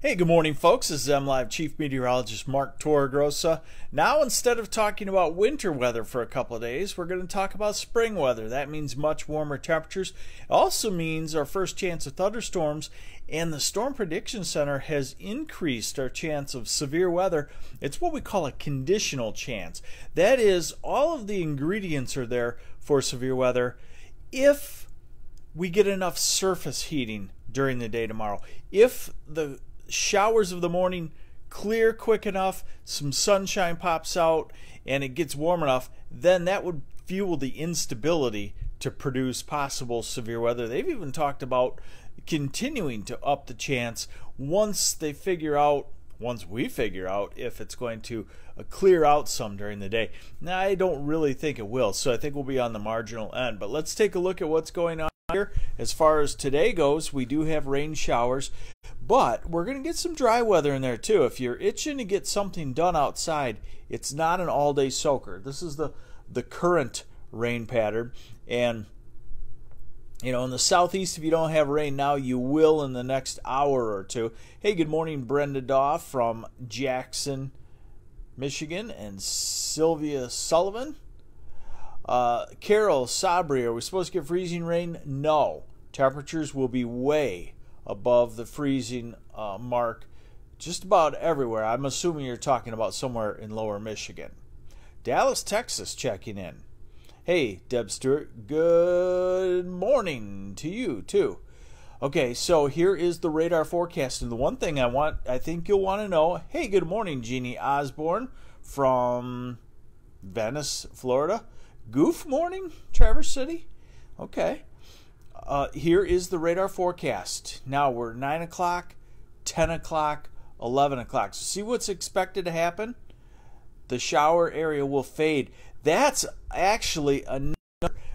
Hey, good morning, folks. This is MLive Chief Meteorologist Mark Torregrossa. Now, instead of talking about winter weather for a couple of days, we're going to talk about spring weather. That means much warmer temperatures. It also means our first chance of thunderstorms, and the Storm Prediction Center has increased our chance of severe weather. It's what we call a conditional chance. That is, all of the ingredients are there for severe weather if we get enough surface heating during the day tomorrow. If the showers of the morning clear quick enough, some sunshine pops out, and it gets warm enough, then that would fuel the instability to produce possible severe weather. They've even talked about continuing to up the chance once we figure out if it's going to clear out some during the day. Now, I don't really think it will, so I think we'll be on the marginal end. But let's take a look at what's going on here. As far as today goes, we do have rain showers, but we're going to get some dry weather in there too. If you're itching to get something done outside, it's not an all-day soaker. This is the current rain pattern, and in the southeast, if you don't have rain now, you will in the next hour or two. Hey, good morning, Brenda Daw from Jackson, Michigan, and Sylvia Sullivan. Carol Sabri, are we supposed to get freezing rain? No. Temperatures will be way above the freezing mark just about everywhere. I'm assuming you're talking about somewhere in lower Michigan. Dallas, Texas, checking in. Hey, Deb Stewart, good morning to you too. Okay, so here is the radar forecast, and the one thing I think you'll want to know. Hey, good morning, Jeannie Osborne from Venice, Florida. Goof morning, Traverse City. Okay. Here is the radar forecast. Now we're 9 o'clock, 10 o'clock, 11 o'clock. So see what's expected to happen? The shower area will fade. That's actually another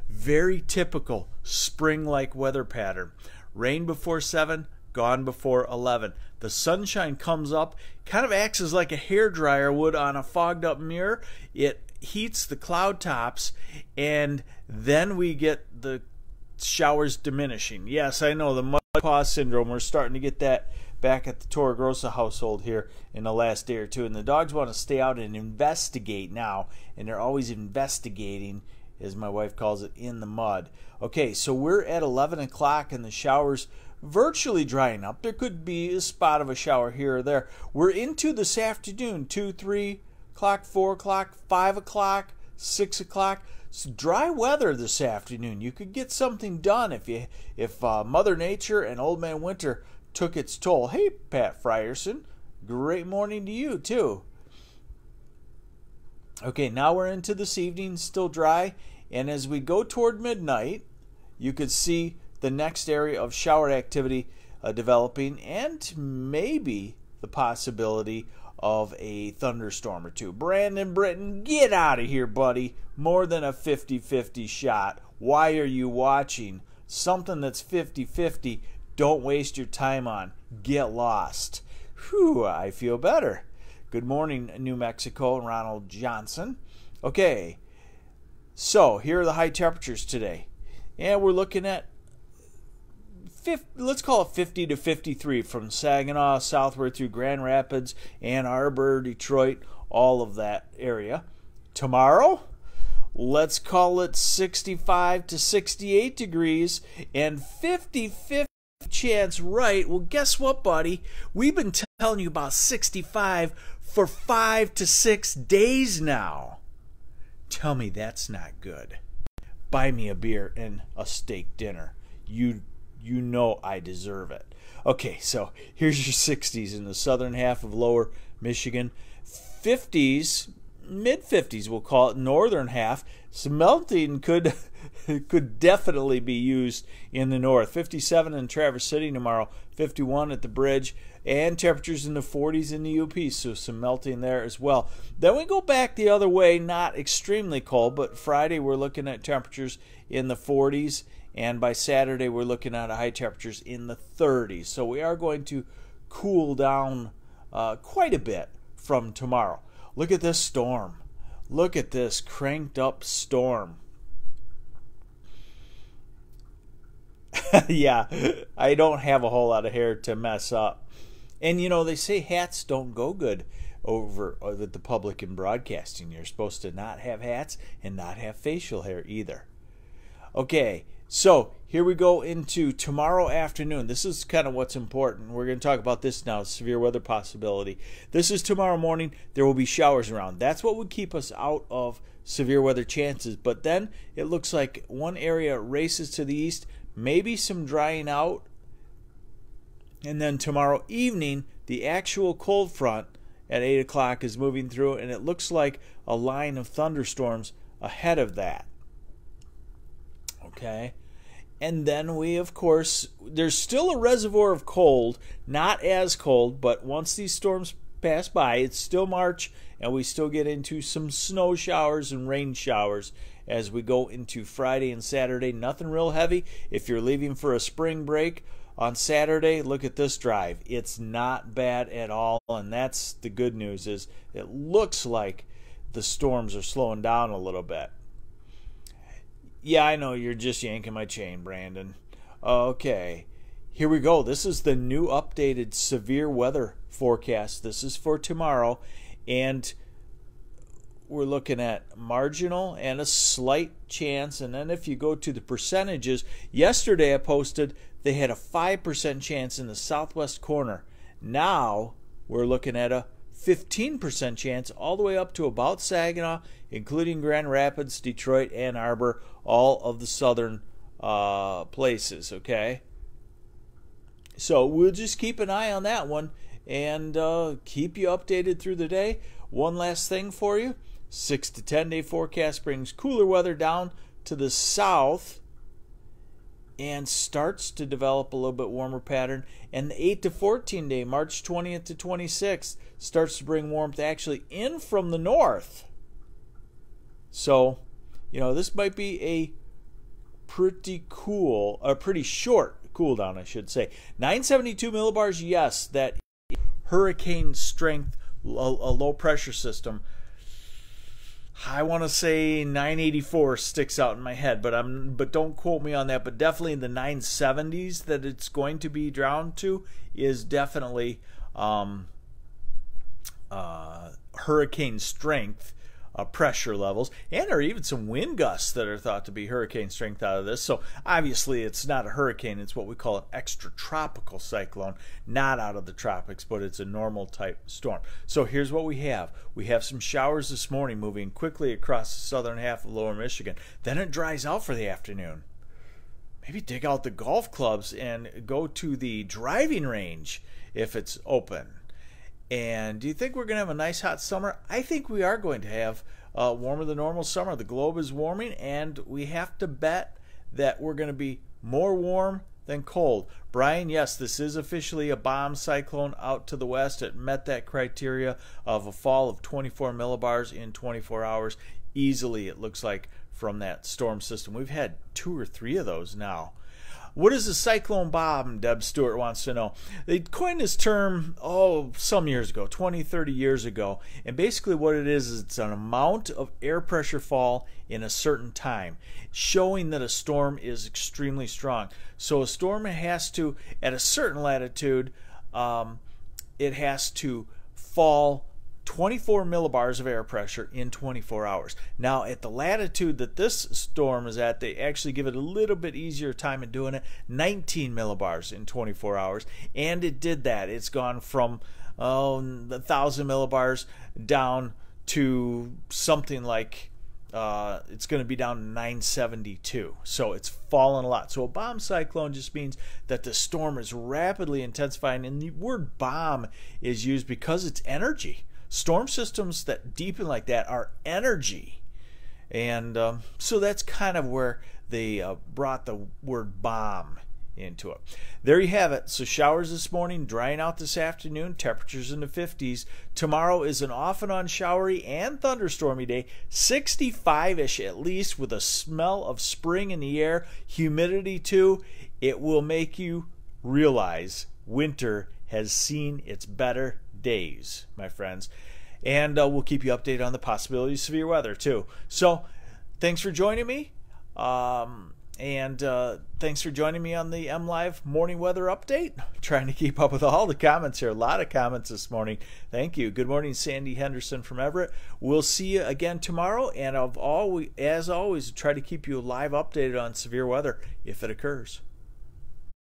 very typical spring-like weather pattern. Rain before 7, gone before 11. The sunshine comes up, kind of acts as like a hairdryer would on a fogged-up mirror. It heats the cloud tops, and then we get the showers diminishing. Yes, I know, the mud paw syndrome. We're starting to get that back at the Torregrossa household here in the last day or two. And the dogs want to stay out and investigate now, and they're always investigating, as my wife calls it, in the mud. Okay, so we're at 11 o'clock, and the showers virtually drying up. There could be a spot of a shower here or there. We're into this afternoon, 2, 3 o'clock, 4 o'clock, 5 o'clock, 6 o'clock. It's dry weather this afternoon. You could get something done if Mother Nature and Old Man Winter took its toll. Hey, Pat Frierson, great morning to you too. Okay, now we're into this evening, still dry, and as we go toward midnight, you could see the next area of shower activity developing, and maybe the possibility of a thunderstorm or two. Brandon Britton, get out of here, buddy. More than a 50-50 shot. Why are you watching something that's 50-50? Don't waste your time on. Get lost. Whew, I feel better. Good morning, New Mexico, Ronald Johnson. Okay, so here are the high temperatures today. And we're looking at, let's call it 50 to 53 from Saginaw southward through Grand Rapids, Ann Arbor, Detroit, all of that area. Tomorrow, let's call it 65 to 68 degrees and 50-50 chance right. Well, guess what, buddy? We've been telling you about 65 for 5 to 6 days now. Tell me that's not good. Buy me a beer and a steak dinner. You know I deserve it. Okay, so here's your 60s in the southern half of lower Michigan. 50s, mid-50s we'll call it, northern half. Some melting could definitely be used in the north. 57 in Traverse City tomorrow, 51 at the bridge, and temperatures in the 40s in the UP, so some melting there as well. Then we go back the other way, not extremely cold, but Friday we're looking at temperatures in the 40s, and by Saturday we're looking at high temperatures in the 30s. So we are going to cool down quite a bit from tomorrow. Look at this storm. Look at this cranked up storm. Yeah, I don't have a whole lot of hair to mess up. And you know, they say hats don't go good over with the public in broadcasting. You're supposed to not have hats and not have facial hair either. Okay, so here we go into tomorrow afternoon. This is kind of what's important. We're going to talk about this now, severe weather possibility. This is tomorrow morning. There will be showers around. That's what would keep us out of severe weather chances. But then it looks like one area races to the east, maybe some drying out. And then tomorrow evening, the actual cold front at 8 o'clock is moving through, and it looks like a line of thunderstorms ahead of that. Okay, and then we, of course, there's still a reservoir of cold, not as cold, but once these storms pass by, it's still March, and we still get into some snow showers and rain showers as we go into Friday and Saturday. Nothing real heavy. If you're leaving for a spring break on Saturday, look at this drive. It's not bad at all, and that's the good news, is it looks like the storms are slowing down a little bit. Yeah, I know, you're just yanking my chain, Brandon. Okay, here we go. This is the new updated severe weather forecast. This is for tomorrow, and we're looking at marginal and a slight chance. And then if you go to the percentages, yesterday I posted they had a 5% chance in the southwest corner. Now we're looking at a 15% chance all the way up to about Saginaw, including Grand Rapids, Detroit, Ann Arbor, all of the southern places, okay? So we'll just keep an eye on that one and keep you updated through the day. One last thing for you, 6 to 10 day forecast brings cooler weather down to the south and starts to develop a little bit warmer pattern. And the 8 to 14 day, March 20th to 26th, starts to bring warmth actually in from the north. So, you know, this might be a pretty short cool down, I should say. 972 millibars, yes, that hurricane strength, a low pressure system. I want to say 984 sticks out in my head, but don't quote me on that. But definitely in the 970s that it's going to be down to is definitely hurricane strength pressure levels, and there are even some wind gusts that are thought to be hurricane strength out of this. So obviously it's not a hurricane, it's what we call an extratropical cyclone, not out of the tropics, but it's a normal type storm. So here's what we have. We have some showers this morning moving quickly across the southern half of lower Michigan. Then it dries out for the afternoon. Maybe dig out the golf clubs and go to the driving range if it's open. And do you think we're going to have a nice hot summer? I think we are going to have a warmer than normal summer. The globe is warming, and we have to bet that we're going to be more warm than cold. Brian, yes, this is officially a bomb cyclone out to the west. It met that criteria of a fall of 24 millibars in 24 hours. Easily, it looks like, from that storm system. We've had 2 or 3 of those now. What is a cyclone bomb? Deb Stewart wants to know. They coined this term, some years ago, 20, 30 years ago. And basically what it is it's an amount of air pressure fall in a certain time, showing that a storm is extremely strong. So a storm has to, at a certain latitude, it has to fall 24 millibars of air pressure in 24 hours. Now, at the latitude that this storm is at, they actually give it a little bit easier time in doing it, 19 millibars in 24 hours. And it did that. It's gone from 1,000 millibars down to something like, it's going to be down to 972. So it's fallen a lot. So a bomb cyclone just means that the storm is rapidly intensifying. And the word bomb is used because it's energy. Storm systems that deepen like that are energy. And so that's kind of where they brought the word bomb into it. There you have it. So showers this morning, drying out this afternoon, temperatures in the 50s. Tomorrow is an off and on showery and thunderstormy day, 65-ish at least, with a smell of spring in the air, humidity too. It will make you realize winter has seen its better days, my friends. And we'll keep you updated on the possibility of severe weather too. So thanks for joining me. And thanks for joining me on the MLive morning weather update. Trying to keep up with all the comments here. A lot of comments this morning. Thank you. Good morning, Sandy Henderson from Everett. We'll see you again tomorrow. And as always, try to keep you live updated on severe weather if it occurs.